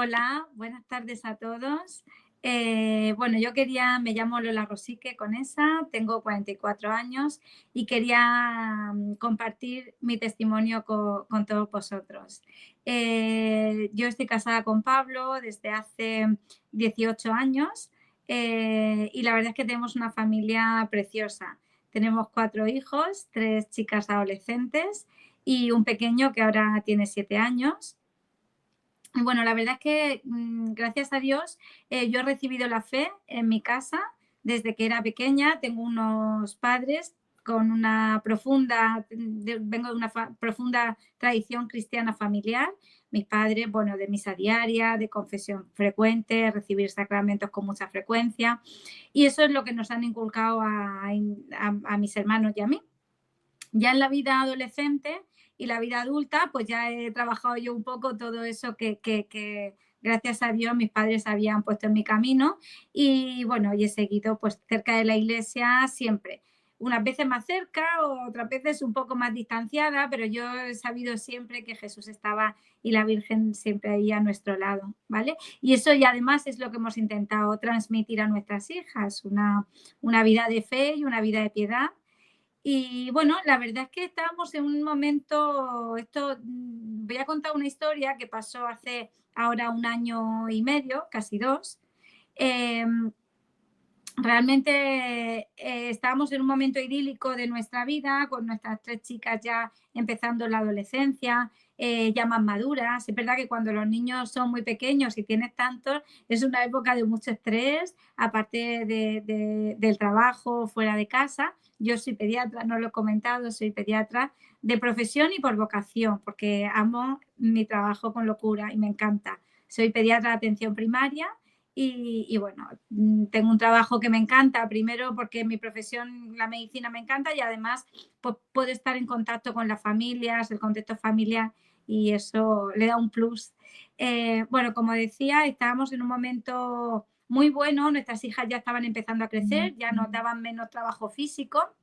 Hola, buenas tardes a todos. Bueno, me llamo Lola Rosique Conesa, tengo 44 años y quería compartir mi testimonio con todos vosotros. Yo estoy casada con Pablo desde hace 18 años y la verdad es que tenemos una familia preciosa. Tenemos 4 hijos, 3 chicas adolescentes y un pequeño que ahora tiene 7 años. Y bueno, la verdad es que, gracias a Dios, yo he recibido la fe en mi casa desde que era pequeña. Tengo unos padres con una vengo de una profunda tradición cristiana familiar. Mis padres, bueno, de misa diaria, de confesión frecuente, recibir sacramentos con mucha frecuencia. Y eso es lo que nos han inculcado a mis hermanos y a mí. Ya en la vida adolescente y la vida adulta, pues ya he trabajado yo un poco todo eso que gracias a Dios mis padres habían puesto en mi camino y bueno, y he seguido pues cerca de la iglesia siempre. Unas veces más cerca, otras veces un poco más distanciada, pero yo he sabido siempre que Jesús estaba y la Virgen siempre ahí a nuestro lado, ¿vale? Y eso y además es lo que hemos intentado transmitir a nuestras hijas, una vida de fe y una vida de piedad. Y bueno, la verdad es que estábamos en un momento, voy a contar una historia que pasó hace ahora 1 año y medio, casi dos. Em, Realmente estábamos en un momento idílico de nuestra vida, con nuestras 3 chicas ya empezando la adolescencia, ya más maduras. Es verdad que cuando los niños son muy pequeños y tienes tantos, es una época de mucho estrés, aparte del trabajo fuera de casa. Yo soy pediatra, no lo he comentado, soy pediatra de profesión y por vocación, porque amo mi trabajo con locura y me encanta. Soy pediatra de atención primaria y bueno, tengo un trabajo que me encanta, primero porque mi profesión, la medicina, me encanta y además pues, puedo estar en contacto con las familias, el contexto familiar y eso le da un plus. Bueno, como decía, estábamos en un momento muy bueno, nuestras hijas ya estaban empezando a crecer, ya nos daban menos trabajo físico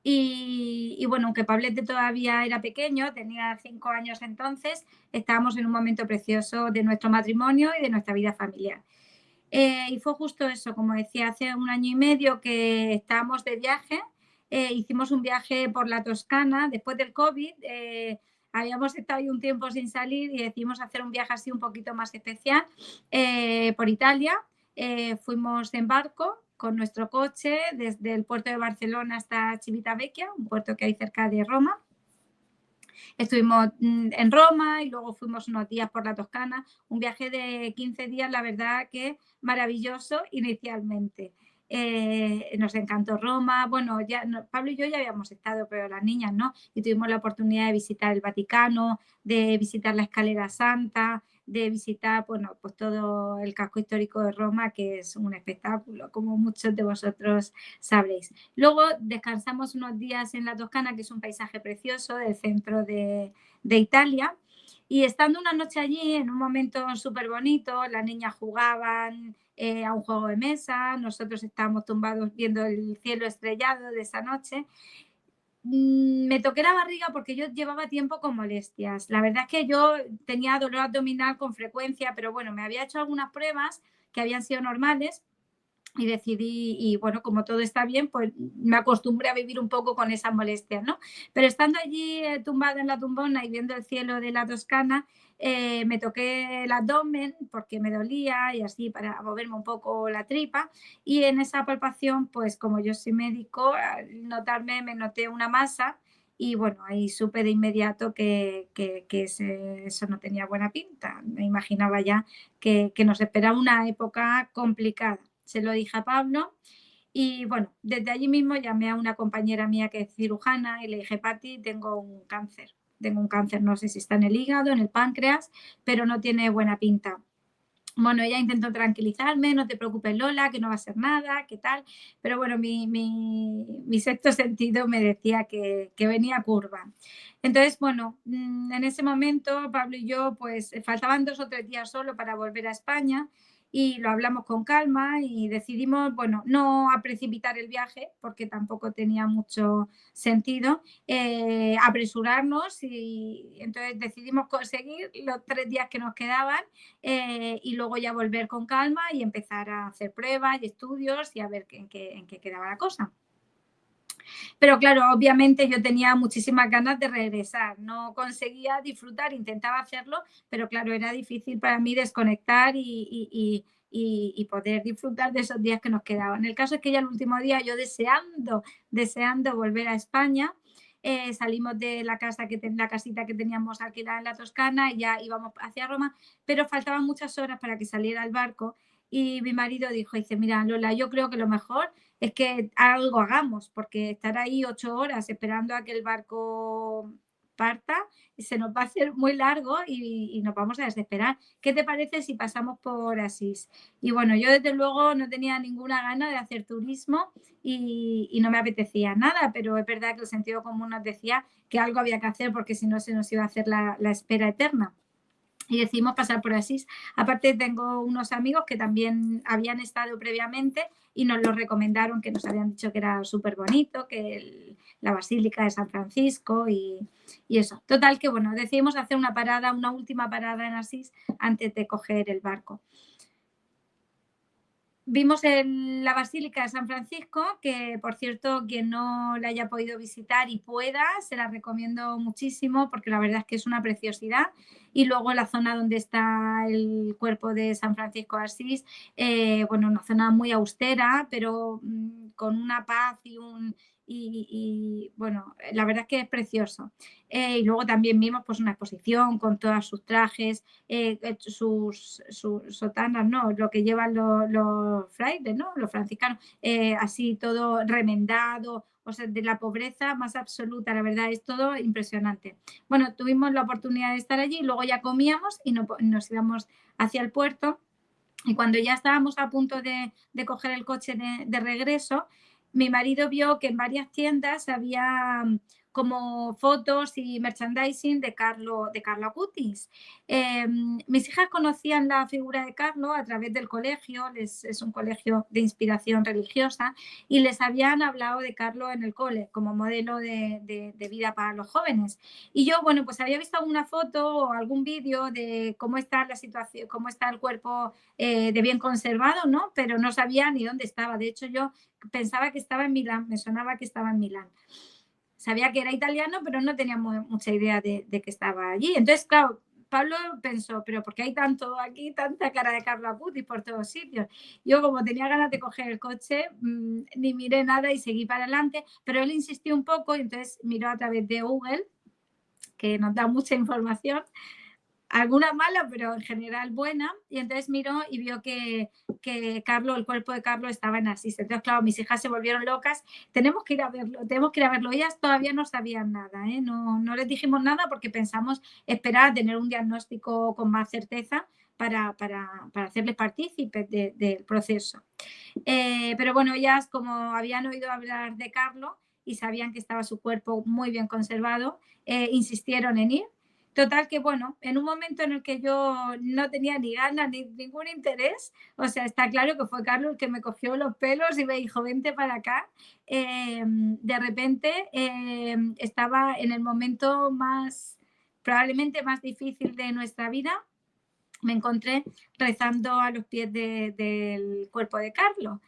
y bueno, aunque Pablete todavía era pequeño, tenía 5 años entonces, estábamos en un momento precioso de nuestro matrimonio y de nuestra vida familiar. Y fue justo eso, como decía, hace 1 año y medio que estábamos de viaje, hicimos un viaje por la Toscana después del COVID, habíamos estado ahí un tiempo sin salir y decidimos hacer un viaje así un poquito más especial por Italia. Fuimos en barco con nuestro coche desde el puerto de Barcelona hasta Civitavecchia, un puerto que hay cerca de Roma. Estuvimos en Roma y luego fuimos unos días por la Toscana, un viaje de 15 días, la verdad que maravilloso inicialmente. Nos encantó Roma, bueno, ya Pablo y yo ya habíamos estado, pero las niñas no, y tuvimos la oportunidad de visitar el Vaticano, de visitar la Escalera Santa, de visitar, bueno, pues todo el casco histórico de Roma, que es un espectáculo, como muchos de vosotros sabréis. Luego descansamos unos días en la Toscana, que es un paisaje precioso del centro de Italia. Y estando una noche allí, en un momento súper bonito, las niñas jugaban a un juego de mesa, nosotros estábamos tumbados viendo el cielo estrellado de esa noche. Me toqué la barriga porque yo llevaba tiempo con molestias. La verdad es que yo tenía dolor abdominal con frecuencia, pero bueno, me había hecho algunas pruebas que habían sido normales y decidí, y bueno, como todo está bien, pues me acostumbré a vivir un poco con esas molestias, ¿no? Pero estando allí tumbada en la tumbona y viendo el cielo de la Toscana, me toqué el abdomen porque me dolía y así para moverme un poco la tripa. Y en esa palpación, pues como yo soy médico, al notarme me noté una masa y bueno, ahí supe de inmediato que eso no tenía buena pinta. Me imaginaba ya que nos esperaba una época complicada. Se lo dije a Pablo y bueno, desde allí mismo llamé a una compañera mía que es cirujana y le dije, Pati, tengo un cáncer. Tengo un cáncer, no sé si está en el hígado, en el páncreas, pero no tiene buena pinta. Bueno, ella intentó tranquilizarme, no te preocupes Lola, que no va a ser nada, qué tal, pero bueno, mi sexto sentido me decía que venía curva. Entonces, bueno, en ese momento Pablo y yo, pues faltaban 2 o 3 días solo para volver a España y lo hablamos con calma y decidimos, bueno, no a precipitar el viaje porque tampoco tenía mucho sentido, apresurarnos y entonces decidimos conseguir los 3 días que nos quedaban y luego ya volver con calma y empezar a hacer pruebas y estudios y a ver en qué quedaba la cosa. Pero claro, obviamente yo tenía muchísimas ganas de regresar, no conseguía disfrutar, intentaba hacerlo, pero claro, era difícil para mí desconectar y poder disfrutar de esos días que nos quedaban. El caso es que ya el último día, yo deseando volver a España, salimos de la la casita que teníamos alquilada en la Toscana y ya íbamos hacia Roma, pero faltaban muchas horas para que saliera el barco y mi marido dice, mira, Lola, yo creo que lo mejor es que algo hagamos, porque estar ahí 8 horas esperando a que el barco parta se nos va a hacer muy largo y nos vamos a desesperar. ¿Qué te parece si pasamos por Asís? Y bueno, yo desde luego no tenía ninguna gana de hacer turismo y no me apetecía nada, pero es verdad que el sentido común nos decía que algo había que hacer porque si no se nos iba a hacer la espera eterna y decidimos pasar por Asís. Aparte tengo unos amigos que también habían estado previamente y nos lo recomendaron, que nos habían dicho que era súper bonito, que la Basílica de San Francisco y eso. Total que bueno, decidimos hacer una última parada en Asís antes de coger el barco. Vimos la Basílica de San Francisco, que por cierto, quien no la haya podido visitar y pueda, se la recomiendo muchísimo porque la verdad es que es una preciosidad. Y luego la zona donde está el cuerpo de San Francisco de Asís, bueno, una zona muy austera, pero con una paz bueno, la verdad es que es precioso. Y luego también vimos pues una exposición con todos sus trajes, sus sotanas, ¿no? Lo que llevan los frailes, ¿no? Los franciscanos, así todo remendado, o sea, de la pobreza más absoluta, la verdad, es todo impresionante. Bueno, tuvimos la oportunidad de estar allí, luego ya comíamos y nos íbamos hacia el puerto y cuando ya estábamos a punto de coger el coche de regreso, mi marido vio que en varias tiendas había como fotos y merchandising de Carlo Acutis. Mis hijas conocían la figura de Carlo a través del colegio, es un colegio de inspiración religiosa, y les habían hablado de Carlo en el cole como modelo de vida para los jóvenes. Y yo, bueno, pues había visto alguna foto o algún vídeo de cómo está la situación, cómo está el cuerpo de bien conservado, ¿no? Pero no sabía ni dónde estaba. De hecho, yo pensaba que estaba en Milán, me sonaba que estaba en Milán. Sabía que era italiano, pero no tenía mucha idea de que estaba allí. Entonces, claro, Pablo pensó, pero ¿por qué hay tanto aquí, tanta cara de Carlo Acutis por todos sitios? Yo, como tenía ganas de coger el coche, ni miré nada y seguí para adelante, pero él insistió un poco y entonces miró a través de Google, que nos da mucha información, alguna mala, pero en general buena, y entonces miró y vio que Carlos, el cuerpo de Carlos estaba en Asís. Entonces, claro, mis hijas se volvieron locas, tenemos que ir a verlo. Ellas todavía no sabían nada, ¿eh? No les dijimos nada porque pensamos esperar a tener un diagnóstico con más certeza para hacerles partícipes del proceso. Pero bueno, ellas como habían oído hablar de Carlos y sabían que estaba su cuerpo muy bien conservado, insistieron en ir. Total que, bueno, en un momento en el que yo no tenía ni ganas ni ningún interés, o sea, está claro que fue Carlos el que me cogió los pelos y me dijo, vente para acá. De repente estaba en el momento probablemente más difícil de nuestra vida. Me encontré rezando a los pies del cuerpo de Carlos.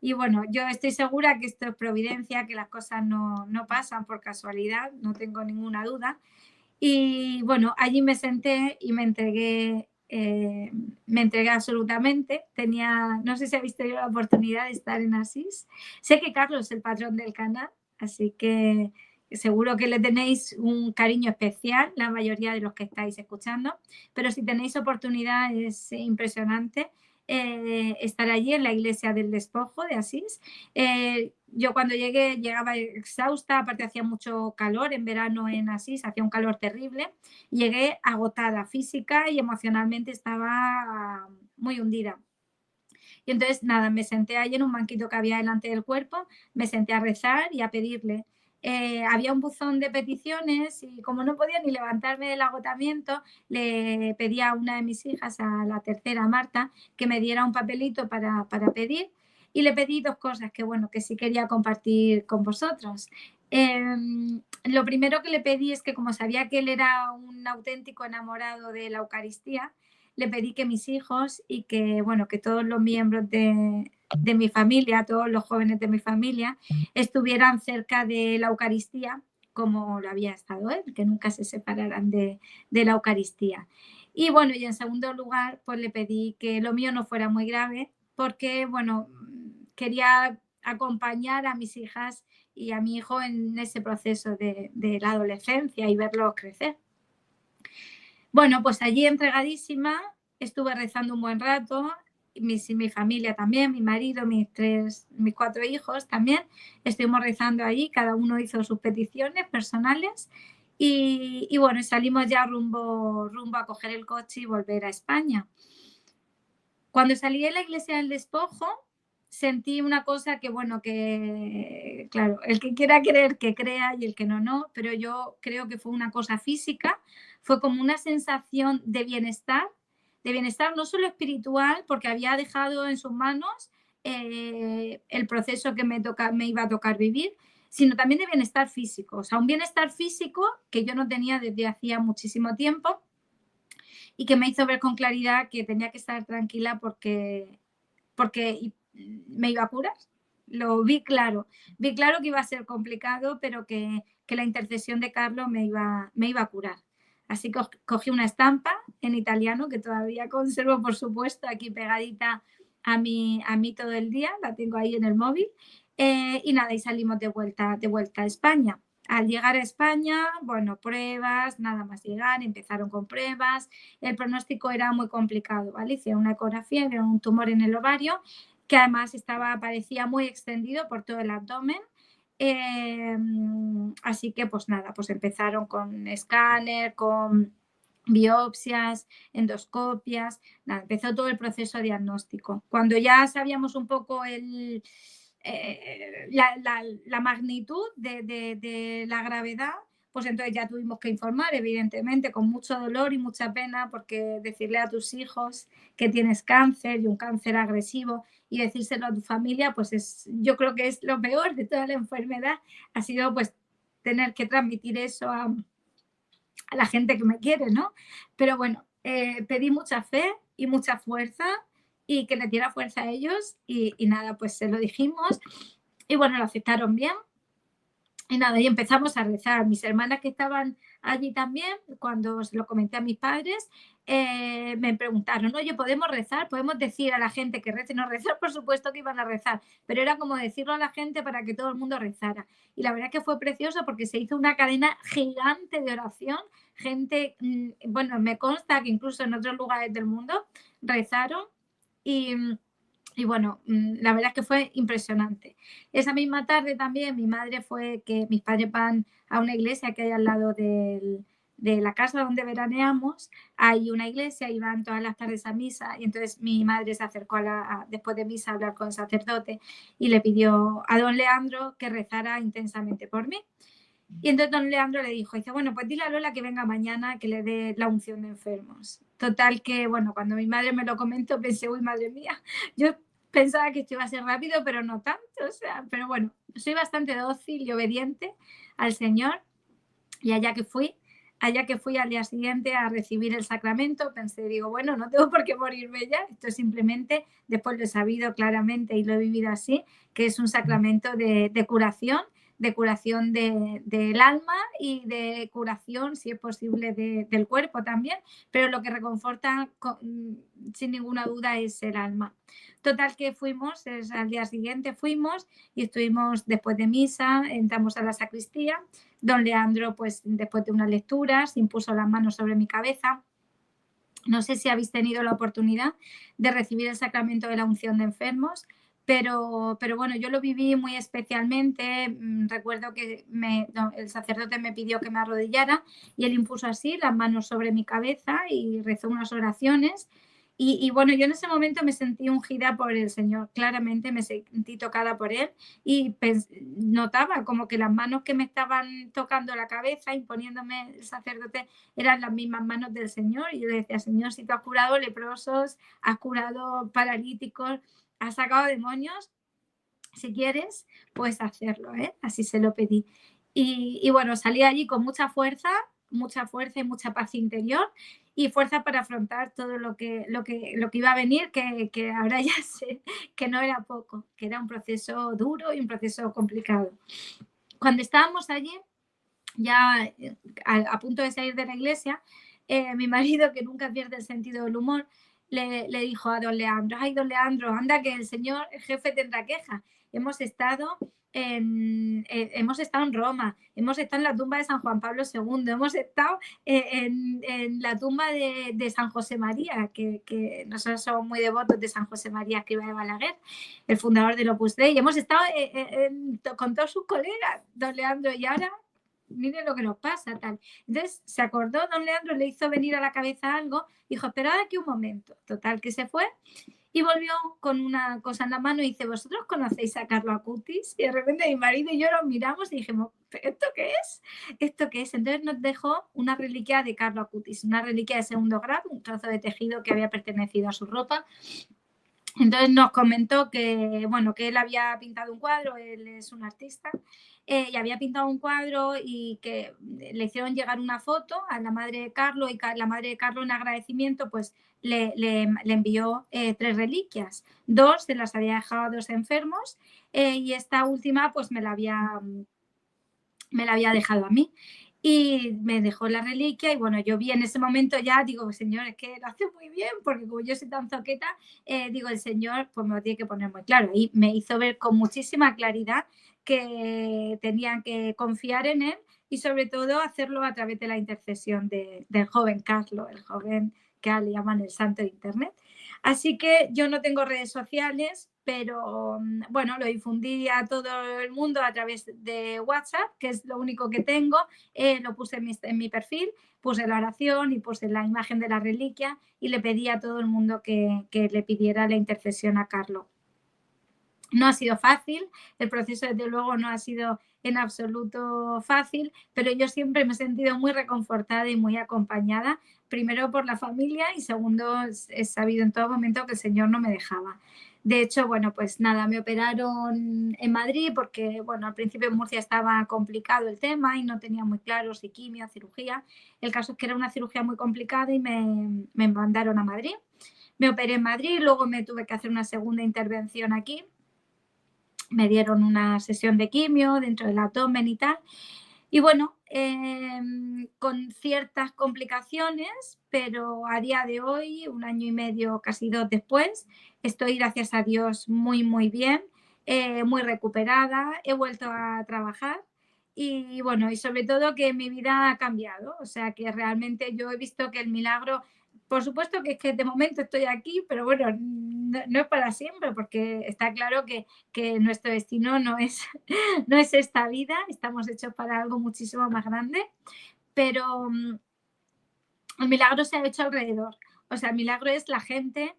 Y bueno, yo estoy segura que esto es providencia, que las cosas no pasan por casualidad, no tengo ninguna duda. Y bueno, allí me senté y me entregué absolutamente. No sé si habéis tenido la oportunidad de estar en Asís. Sé que Carlos es el patrón del canal, así que seguro que le tenéis un cariño especial, la mayoría de los que estáis escuchando, pero si tenéis oportunidad es impresionante estar allí en la iglesia del Despojo de Asís. Yo cuando llegaba exhausta, aparte hacía mucho calor en verano en Asís, hacía un calor terrible, llegué agotada física y emocionalmente estaba muy hundida. Y entonces, nada, me senté ahí en un banquito que había delante del cuerpo, me senté a rezar y a pedirle. había un buzón de peticiones y como no podía ni levantarme del agotamiento, le pedí a una de mis hijas, a la tercera, Marta, que me diera un papelito para pedir, y le pedí 2 cosas que, bueno, que sí quería compartir con vosotros. Lo primero que le pedí es que, como sabía que él era un auténtico enamorado de la Eucaristía, le pedí que mis hijos y que, bueno, que todos los miembros de mi familia, todos los jóvenes de mi familia, estuvieran cerca de la Eucaristía como lo había estado él, que nunca se separaran de la Eucaristía. Y bueno, y en segundo lugar, pues le pedí que lo mío no fuera muy grave, porque, bueno, quería acompañar a mis hijas y a mi hijo en ese proceso de la adolescencia y verlos crecer. Bueno, pues allí entregadísima, estuve rezando un buen rato, mi familia también, mi marido, mis 4 hijos también, estuvimos rezando allí, cada uno hizo sus peticiones personales y bueno, salimos ya rumbo a coger el coche y volver a España. Cuando salí de la iglesia del Despojo, sentí una cosa que, bueno, que claro, el que quiera creer que crea y el que no, no, pero yo creo que fue una cosa física, fue como una sensación de bienestar no solo espiritual, porque había dejado en sus manos el proceso que me iba a tocar vivir, sino también de bienestar físico, o sea, un bienestar físico que yo no tenía desde hacía muchísimo tiempo y que me hizo ver con claridad que tenía que estar tranquila porque me iba a curar. Lo vi claro que iba a ser complicado, pero que la intercesión de Carlos me iba a curar. Así que cogí una estampa en italiano, que todavía conservo, por supuesto, aquí pegadita a mí todo el día, la tengo ahí en el móvil, y nada, y salimos de vuelta a España. Al llegar a España, bueno, pruebas, nada más llegar, empezaron con pruebas, el pronóstico era muy complicado, ¿vale? Hicieron una ecografía, era un tumor en el ovario, que además parecía muy extendido por todo el abdomen. Así que pues nada, pues empezaron con escáner, con biopsias, endoscopias, nada, empezó todo el proceso diagnóstico. Cuando ya sabíamos un poco la magnitud de la gravedad, pues entonces ya tuvimos que informar, evidentemente, con mucho dolor y mucha pena, porque decirle a tus hijos que tienes cáncer y un cáncer agresivo y decírselo a tu familia, pues yo creo que es lo peor de toda la enfermedad, ha sido pues tener que transmitir eso a la gente que me quiere, ¿no? Pero bueno, pedí mucha fe y mucha fuerza y que le diera fuerza a ellos y nada, pues se lo dijimos y bueno, lo aceptaron bien. Y nada, y empezamos a rezar. Mis hermanas que estaban allí también, cuando se lo comenté a mis padres, me preguntaron, oye, ¿podemos rezar? ¿Podemos decir a la gente que rece? No, rezar, por supuesto que iban a rezar, pero era como decirlo a la gente para que todo el mundo rezara. Y la verdad es que fue precioso porque se hizo una cadena gigante de oración. Gente, bueno, me consta que incluso en otros lugares del mundo rezaron y bueno, la verdad es que fue impresionante. Esa misma tarde también mi madre que mis padres van a una iglesia que hay al lado de la casa donde veraneamos, hay una iglesia y van todas las tardes a misa y entonces mi madre se acercó después de misa a hablar con el sacerdote y le pidió a don Leandro que rezara intensamente por mí. Y entonces don Leandro le dice, bueno, pues dile a Lola que venga mañana que le dé la unción de enfermos. Total que, bueno, cuando mi madre me lo comentó pensé, uy, madre mía, yo pensaba que esto iba a ser rápido, pero no tanto, o sea, pero bueno, soy bastante dócil y obediente al Señor y allá que fui al día siguiente a recibir el sacramento, pensé, digo, bueno, no tengo por qué morirme ya, esto es simplemente, después lo he sabido claramente y lo he vivido así, que es un sacramento de curación del alma y de curación, si es posible, del cuerpo también, pero lo que reconforta sin ninguna duda es el alma. Total que al día siguiente fuimos y estuvimos después de misa, entramos a la sacristía, don Leandro, pues después de unas lecturas, impuso las manos sobre mi cabeza. No sé si habéis tenido la oportunidad de recibir el sacramento de la unción de enfermos, pero bueno, yo lo viví muy especialmente. Recuerdo que el sacerdote me pidió que me arrodillara y él impuso así las manos sobre mi cabeza y rezó unas oraciones. Y bueno, yo en ese momento me sentí ungida por el Señor, claramente me sentí tocada por Él y notaba como que las manos que me estaban tocando la cabeza, imponiéndome el sacerdote, eran las mismas manos del Señor. Y yo decía, Señor, si tú has curado leprosos, has curado paralíticos, has sacado demonios, si quieres, puedes hacerlo, ¿eh? Así se lo pedí. Y bueno, salí allí con mucha fuerza y mucha paz interior y fuerza para afrontar todo lo que iba a venir, que ahora ya sé que no era poco, que era un proceso duro y un proceso complicado. Cuando estábamos allí, ya a punto de salir de la iglesia, mi marido, que nunca pierde el sentido del humor, le dijo a don Leandro, ay, don Leandro, anda que el señor el jefe tendrá queja. Hemos estado hemos estado en Roma, hemos estado en la tumba de San Juan Pablo II, hemos estado en la tumba de San José María, que nosotros somos muy devotos de San José María Escrivá de Balaguer, el fundador del Opus Dei, y hemos estado con todos sus colegas, don Leandro, y ahora miren lo que nos pasa, tal. Entonces se acordó, don Leandro le hizo venir a la cabeza algo, dijo, esperad aquí un momento. Total, que se fue y volvió con una cosa en la mano y dice, ¿vosotros conocéis a Carlo Acutis? Y de repente mi marido y yo nos miramos y dijimos, ¿esto qué es? ¿Esto qué es? Entonces nos dejó una reliquia de Carlo Acutis, una reliquia de segundo grado, un trozo de tejido que había pertenecido a su ropa. Entonces nos comentó que, bueno, que él había pintado un cuadro, él es un artista, y había pintado un cuadro y que le hicieron llegar una foto a la madre de Carlos y la madre de Carlos en agradecimiento pues le envió 3 reliquias. 2 se las había dejado a 2 enfermos y esta última pues me la había dejado a mí. Y me dejó la reliquia y bueno, yo vi en ese momento ya, digo, señor, es que lo hace muy bien, porque como yo soy tan zoqueta, digo, el señor pues me lo tiene que poner muy claro. Y me hizo ver con muchísima claridad que tenían que confiar en él y sobre todo hacerlo a través de la intercesión del joven Carlos, el joven que le llaman el santo de Internet. Así que yo no tengo redes sociales, pero bueno, lo difundí a todo el mundo a través de WhatsApp, que es lo único que tengo. Lo puse en mi perfil, puse la oración y puse la imagen de la reliquia y le pedí a todo el mundo que le pidiera la intercesión a Carlos. No ha sido fácil, el proceso desde luego no ha sido en absoluto fácil, pero yo siempre me he sentido muy reconfortada y muy acompañada, primero por la familia y segundo he sabido en todo momento que el Señor no me dejaba. De hecho, bueno, pues nada, me operaron en Madrid porque, bueno, al principio en Murcia estaba complicado el tema y no tenía muy claro si quimio, cirugía. El caso es que era una cirugía muy complicada y me mandaron a Madrid. Me operé en Madrid, luego me tuve que hacer una segunda intervención aquí. Me dieron una sesión de quimio dentro del abdomen y tal. Y bueno, con ciertas complicaciones, pero a día de hoy, 1 año y medio, casi 2 después, estoy, gracias a Dios, muy, muy bien, muy recuperada, he vuelto a trabajar y bueno, y sobre todo que mi vida ha cambiado, o sea que realmente yo he visto que el milagro, por supuesto que es que de momento estoy aquí, pero bueno, no es para siempre, porque está claro que nuestro destino no es, no es esta vida, estamos hechos para algo muchísimo más grande, pero el milagro se ha hecho alrededor. O sea, el milagro es la gente,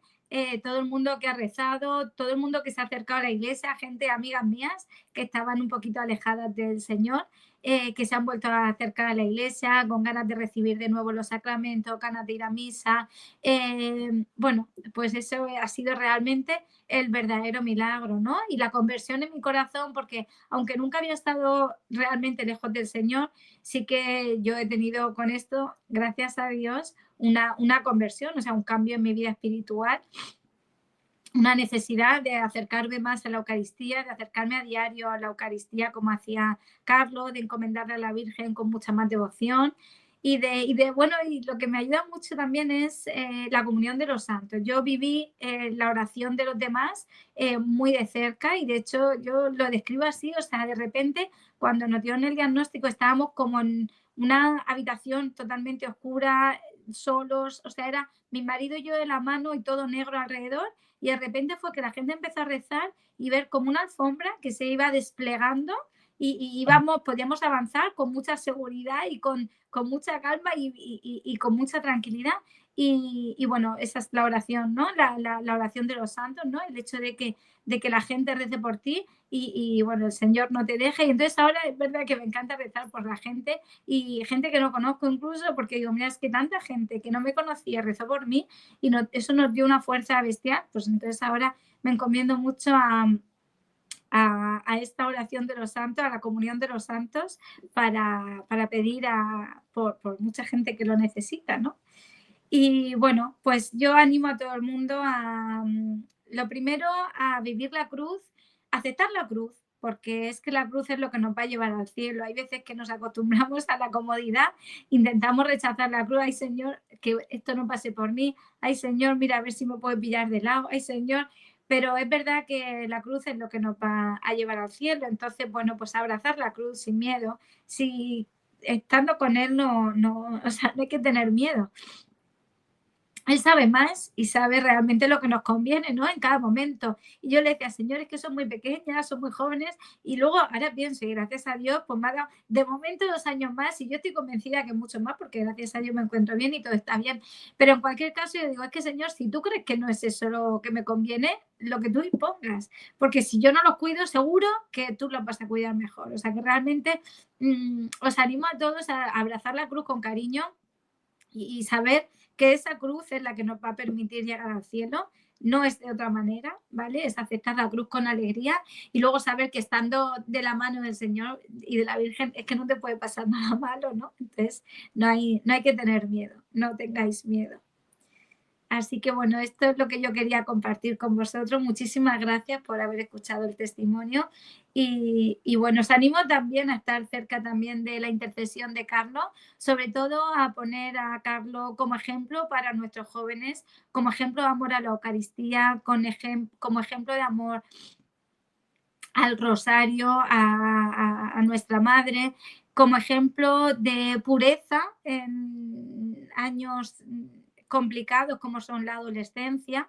todo el mundo que ha rezado, todo el mundo que se ha acercado a la iglesia, gente, amigas mías, que estaban un poquito alejadas del Señor, que se han vuelto a acercar a la iglesia con ganas de recibir de nuevo los sacramentos, ganas de ir a misa. Bueno, pues eso ha sido realmente el verdadero milagro, ¿no? Y la conversión en mi corazón, porque aunque nunca había estado realmente lejos del Señor, sí que yo he tenido con esto, gracias a Dios, una conversión, o sea, un cambio en mi vida espiritual, una necesidad de acercarme más a la Eucaristía, de acercarme a diario a la Eucaristía como hacía Carlos, de encomendarle a la Virgen con mucha más devoción. Bueno, y lo que me ayuda mucho también es la comunión de los santos. Yo viví la oración de los demás muy de cerca y de hecho yo lo describo así, o sea, de repente cuando nos dieron el diagnóstico estábamos como en una habitación totalmente oscura, solos, o sea, era mi marido y yo de la mano y todo negro alrededor y de repente fue que la gente empezó a rezar y ver como una alfombra que se iba desplegando y íbamos, podíamos avanzar con mucha seguridad y con mucha calma y con mucha tranquilidad. Y bueno, esa es la oración, ¿no? La oración de los santos, ¿no? El hecho de que la gente rece por ti bueno, el Señor no te deje. Y entonces ahora es verdad que me encanta rezar por la gente y gente que no conozco incluso, porque digo, mira, es que tanta gente que no me conocía rezó por mí y eso nos dio una fuerza bestial. Pues entonces ahora me encomiendo mucho a esta oración de los santos, a la comunión de los santos, para pedir por mucha gente que lo necesita, ¿no? Y bueno, pues yo animo a todo el mundo lo primero, a vivir la cruz, aceptar la cruz, porque es que la cruz es lo que nos va a llevar al cielo. Hay veces que nos acostumbramos a la comodidad, intentamos rechazar la cruz. Ay, Señor, que esto no pase por mí. Ay, Señor, mira a ver si me puedes pillar de lado. Ay, Señor. Pero es verdad que la cruz es lo que nos va a llevar al cielo. Entonces, bueno, pues abrazar la cruz sin miedo. Si estando con Él o sea, no hay que tener miedo. Él sabe más y sabe realmente lo que nos conviene, ¿no? En cada momento. Y yo le decía, señores, que son muy pequeñas, son muy jóvenes. Y luego, ahora pienso, y gracias a Dios, pues me ha dado de momento 2 años más. Y yo estoy convencida que mucho más, porque gracias a Dios me encuentro bien y todo está bien. Pero en cualquier caso, yo digo, es que, Señor, si tú crees que no es eso lo que me conviene, lo que tú impongas. Porque si yo no los cuido, seguro que tú los vas a cuidar mejor. O sea, que realmente os animo a todos a abrazar la cruz con cariño y saber que esa cruz es la que nos va a permitir llegar al cielo, no es de otra manera, ¿vale? Es aceptar la cruz con alegría y luego saber que estando de la mano del Señor y de la Virgen es que no te puede pasar nada malo, ¿no? Entonces no hay que tener miedo, no tengáis miedo. Así que bueno, esto es lo que yo quería compartir con vosotros. Muchísimas gracias por haber escuchado el testimonio y bueno, os animo también a estar cerca también de la intercesión de Carlos, sobre todo a poner a Carlos como ejemplo para nuestros jóvenes, como ejemplo de amor a la Eucaristía, como ejemplo de amor al rosario, a nuestra madre, como ejemplo de pureza en años complicados como son la adolescencia,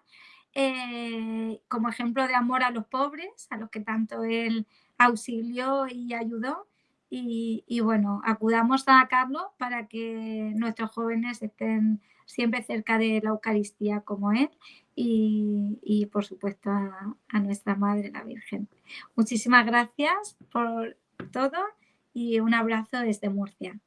como ejemplo de amor a los pobres, a los que tanto él auxilió y ayudó. Y bueno, acudamos a Carlos para que nuestros jóvenes estén siempre cerca de la Eucaristía como él y por supuesto a nuestra Madre, la Virgen. Muchísimas gracias por todo y un abrazo desde Murcia.